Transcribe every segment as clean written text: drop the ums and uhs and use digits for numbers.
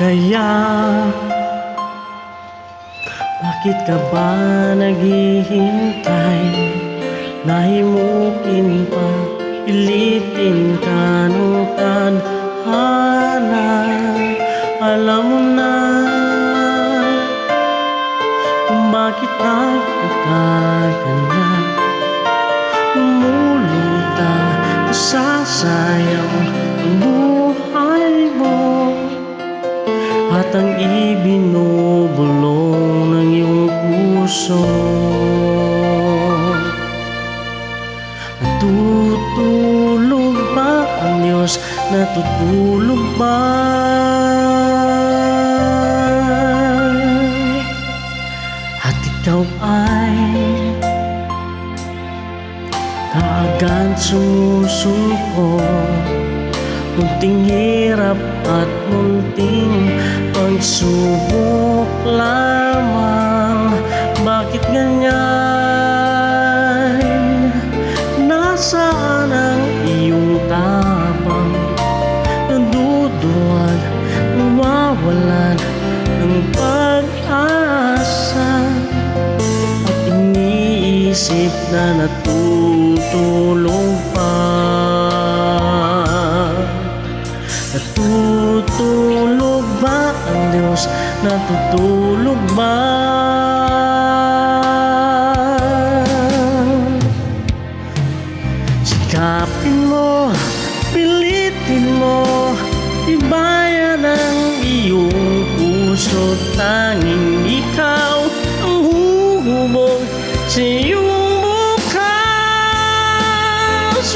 Kaya bakit ka ba naghihintay? Nahimukin pa, ilitin ka ng tadhana. Alam mo na kung bakit nagkakagana. Lumuluta, nasasayang ang buhay mo at ang ibinubulong ng iyong puso. Natutulog ba ang Diyos? Natutulog ba? At ikaw ay kaagad sumusuko, munting hirap at munting pagsubok lamang. Bakit ganyan? Nasaan ang iyong tapang? Naduduwag, nawawalan ng pag-asa, at iniisip na natutulog pa. Natutulog ba ang Diyos? Natutulog ba? Sikapin mo, pilitin mo, tibayan ang iyong puso. Tanging ikaw ang huhubog sa iyong bukas.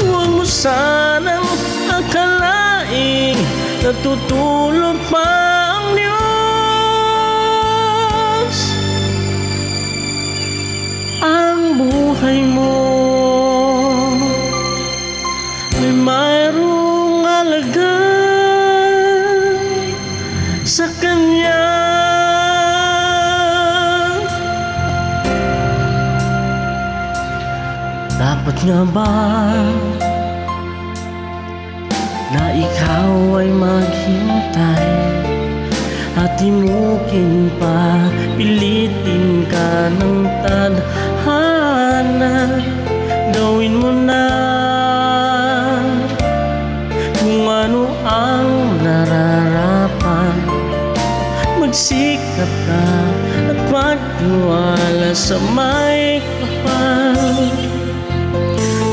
Huwag mo sanang akalaing natutulog pa ang Diyos. Ang buhay mo may mayroong halaga sa Kanya. Dapat nga ba na ikaw ay maghintay at himukin pa, pilitin ka ng tadhana? Gawin mo na kung ano ang nararapat. Magsikap ka at magtiwala sa may kapal.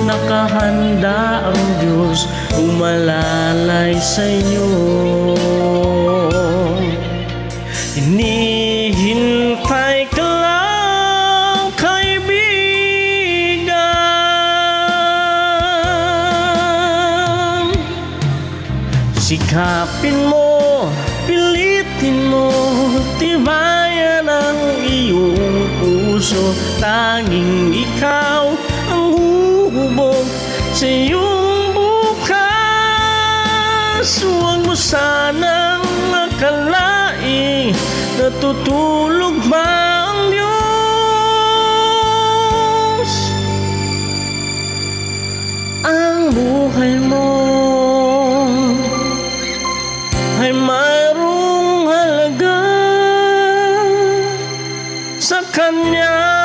Nakahanda ang Diyos umalalay sa iyo. Hinihintay ka lang, kaibigan. Sikapin mo, pilitin mo, tibayan ang iyong puso. Tanging ikaw ang huhubog sa iyong bukas. Huwag mo sanang akalaing natutulog ba ang Diyos. Ang buhay mo ay mayroong halaga sa Kanya.